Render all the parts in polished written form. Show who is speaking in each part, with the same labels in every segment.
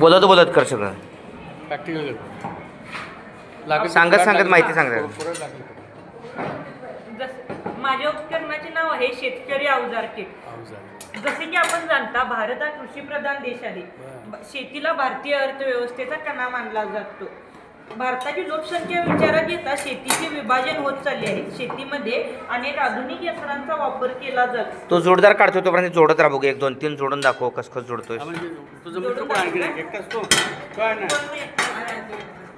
Speaker 1: बोलत बोलत कर सगळं.
Speaker 2: प्रॅक्टिकल
Speaker 1: सांगत सांगत माहिती सांगतात.
Speaker 3: माझ्या उपकरणाचे नाव आहे शेतकरी अवजार किट. जसे की आपण जाणता, भारत हा कृषीप्रधान देश आहे. शेतीला भारतीय अर्थव्यवस्थेचा कणा मानला जातो. भारताची लोकसंख्या विचारात घेता शेतीचे विभाजन होत चालले आहे. शेतीमध्ये अनेक आधुनिक यंत्रांचा वापर केला जातो.
Speaker 1: तो जोडदार काढतो तोपर्यंत जोडत राहा. बघू 1 2 3 जोडून दाखव कस कस जोडतोय.
Speaker 2: तुझं मित्र कोण आणखी एकटाच तो काय नाही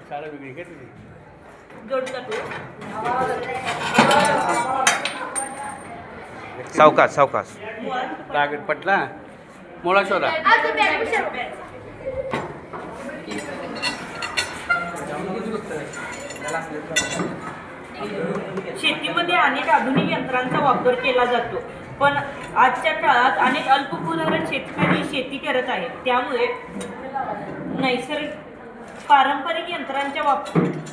Speaker 2: शाळा वेगळी काय तुझी
Speaker 3: जोडता तू
Speaker 1: सावकाश सावकाश.
Speaker 2: रागत पटला मोळा शोधा.
Speaker 3: शेतीमध्ये अनेक आधुनिक यंत्रांचा वापर केला जातो, पण आजच्या काळात अनेक अल्पभूधारक शेतकरी शेती करत आहेत. त्यामुळे पारंपरिक यंत्रांचा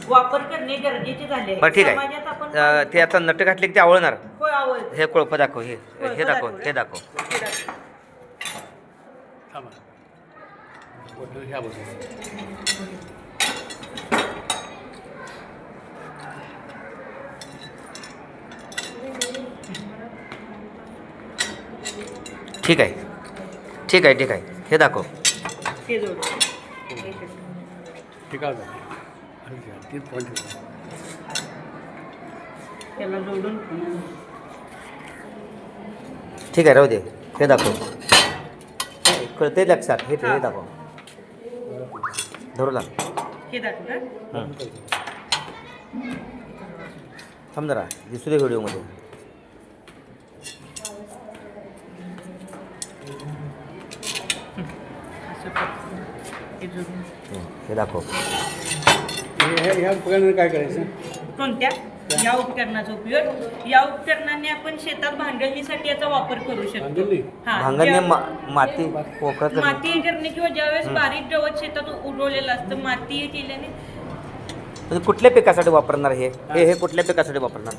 Speaker 3: वापर करणे गरजेचे झाले आहे.
Speaker 1: बरं ठीक
Speaker 3: समाजात आपण
Speaker 1: आहे. ते आता नट घातले की ते आवळणार.
Speaker 3: होय, आवड
Speaker 1: हे कोळप दाखव. हे दाखव. हे दाखव.
Speaker 2: थांबा ह्या बसून
Speaker 1: ठीक आहे ठीक आहे ठीक आहे. हे दाखव.
Speaker 3: ते जोड.
Speaker 2: ठीक आहे. 3 पॉईंट
Speaker 3: त्याला जोडून
Speaker 1: ठीक आहे राहू दे. हे दाखव. कळते लक्षात. हे दाखव. धरू लाग.
Speaker 3: हे दाखव का?
Speaker 1: थांब जरा दिसू दे व्हिडिओमध्ये. हे दाखव.
Speaker 2: ह्या उपकरणाने काय करायचं.
Speaker 3: कोणत्या? या उपकरणाचा उपयोग. या उपकरणाने आपण शेतात भांगलणीसाठी याचा वापर करू शकतो.
Speaker 2: भांगलणी?
Speaker 3: हा,
Speaker 1: भांगरणे माती पोकळ करणे.
Speaker 3: माती हे करणे किंवा ज्यावेळेस बारीक गवत शेतात उडवलेलं असतं, माती हे केल्याने
Speaker 1: म्हणजे कुठल्या पिकासाठी वापरणार हे हे कुठल्या पिकासाठी वापरणार.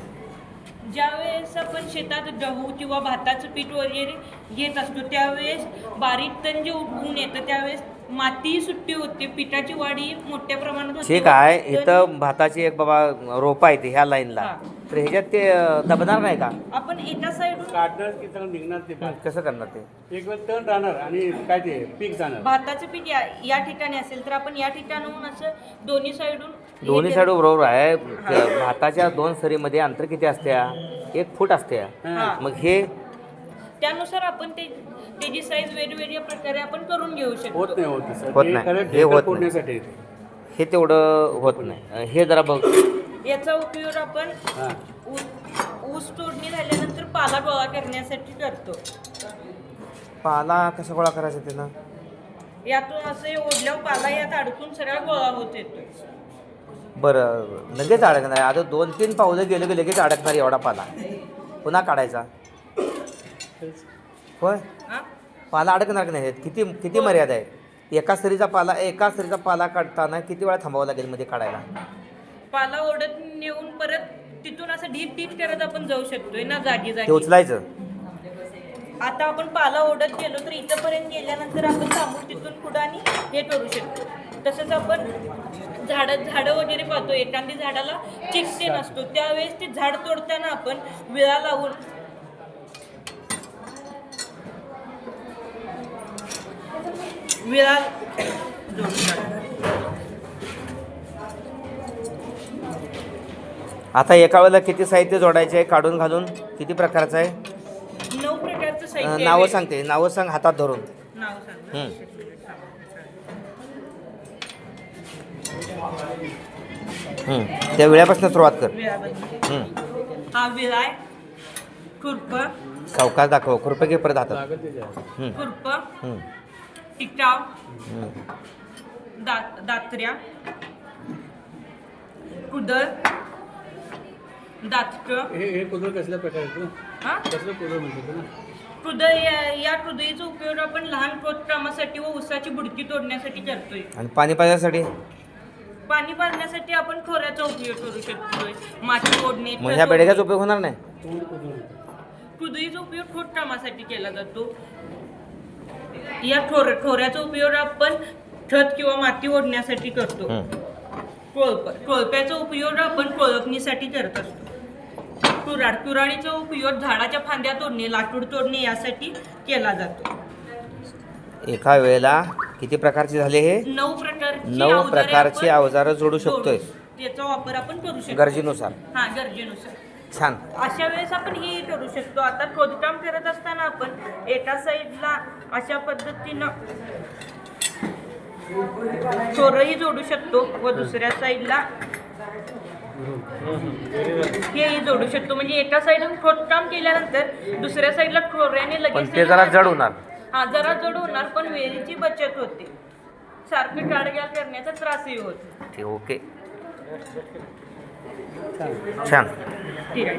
Speaker 3: ज्यावेळेस आपण शेतात गहू किंवा भाताचं पीठ वगैरे घेत असतो, त्यावेळेस बारीक तण जे उगवून येतं त्यावेळेस माती सुट्टी होते, पिठाची वाढी मोठ्या प्रमाणात होते.
Speaker 1: ठीक आहे. इथं भाताची एक बाबा रोप आहे ते ह्या लाईनला, तर ह्याच्यात ते दबणार नाही का.
Speaker 3: आपण एका साईडून
Speaker 2: काढणार की सगळं निघणार ते
Speaker 1: कसं करणार ते.
Speaker 2: एक वेळ तण राहणार आणि काय ते पीक जाणार.
Speaker 3: भाताचं पीठ या ठिकाणी असेल तर आपण या ठिकाणाहून असं दोन्ही साईडून
Speaker 1: बरोबर आहे. भाताच्या 2 सरीमध्ये अंतर किती असते. 1 फूट असते. मग हे
Speaker 3: त्यानुसार आपण त्याची साईज वेगवेगळ्या प्रकारे आपण करून घेऊ शकतो.
Speaker 2: होत नाही
Speaker 1: होत नाही. हे होत
Speaker 2: नाही.
Speaker 1: हे तेवढं होत नाही. हे जरा बघ.
Speaker 3: याचा उपयोग आपण ऊस तोडणी झाल्यानंतर पाला गोळा करण्यासाठी करतो.
Speaker 1: पाला कसा गोळा करायचा त्यानं.
Speaker 3: यातून असे ओढल्यावर पाला यात अडकून सगळा गोळा होत येतो.
Speaker 1: बरं लगेच अडकणार. आता 2 3 पावलं गेलं की लगेच अडकणार एवढा पाला. पुन्हा काढायचा. होय, पाला अडकणार की नाही. किती मर्यादा आहे. एका सरीचा पाला काढताना किती वेळा थांबावं लागेल मध्ये काढायला.
Speaker 3: पाला ओढत नेऊन परत तिथून असं ढीप करत आपण जाऊ शकतोय ना जागी
Speaker 1: ते उचलायचं.
Speaker 3: आता आपण पाला ओढत गेलो तर इथंपर्यंत गेल्यानंतर आपण थांबून तिथून पुढं आणि हे करू शकतो. तसंच आपण झाडं वगैरे पाहतो, एखादी झाडाला चिकटे नसतो त्यावेळेस ते झाड तोडताना आपण विळा लावून
Speaker 1: आता एका वेळेला किती साहित्य जोडायचे आहे काढून घालून. किती प्रकारचं आहे.
Speaker 3: 9 प्रकारचं साहित्य.
Speaker 1: नावं सांगते. नावं सांग हातात धरून.
Speaker 3: नाव सांग.
Speaker 1: त्या वेळापासून सुरुवात कर.
Speaker 3: हा विळा आहे, खुरप,
Speaker 1: सावकाश दाखव. खुरपं घे परत हातात.
Speaker 3: खुरप, टिकाव, दात्र्या, कुदळ, दातकं.
Speaker 2: हे कुदळ कसल्या प्रकारचं. कसलं कुदळ म्हणतो ना.
Speaker 3: कुदळ या कुदळीचा उपयोग आपण लहान खोदकामासाठी व ऊसाची बुडकी तोडण्यासाठी करतोय.
Speaker 1: आणि पाणी पाजण्यासाठी.
Speaker 3: पाणी पाजण्यासाठी आपण खोऱ्याचा उपयोग करू शकतोय. माती ओढणे.
Speaker 1: मग ह्या बेडग्याचा उपयोग होणार नाही.
Speaker 3: कुदळीचा उपयोग खोदकामासाठी केला जातो. या ठोऱ्याचा उपयोग आपण छत किंवा माती ओढण्यासाठी करतो. कोळप्याचा उपयोग आपण कोळपणीसाठी करत असतो. कुऱ्हाडीचा उपयोग झाडाच्या फांद्या तोडणे, लाकूड तोडणे यासाठी केला जातो.
Speaker 1: एका वेळेला किती प्रकारचे झाले हे?
Speaker 3: 9
Speaker 1: प्रकारची अवजारं जोडू शकतोय
Speaker 3: त्याचा वापर आपण करू शकतो
Speaker 1: गरजेनुसार.
Speaker 3: हा, गरजेनुसार.
Speaker 1: छान.
Speaker 3: अशा वेळेस आपण हे करू शकतो. आता खोदकाम करत असताना आपण एका साईडला अशा पद्धतीनं चोरही जोडू शकतो व दुसऱ्या साईडला हेही जोडू शकतो. म्हणजे एका साईडून खोदकाम केल्यानंतर दुसऱ्या साईडला ठोऱ्याने
Speaker 1: पण
Speaker 3: लगेच
Speaker 1: ते जरा जड होणार.
Speaker 3: हा, जरा जड होणार, पण वेळेची बचत होते. सारखं टाळग्या करण्याचा त्रासही होतो.
Speaker 1: ओके. छान.
Speaker 3: ठीक आहे.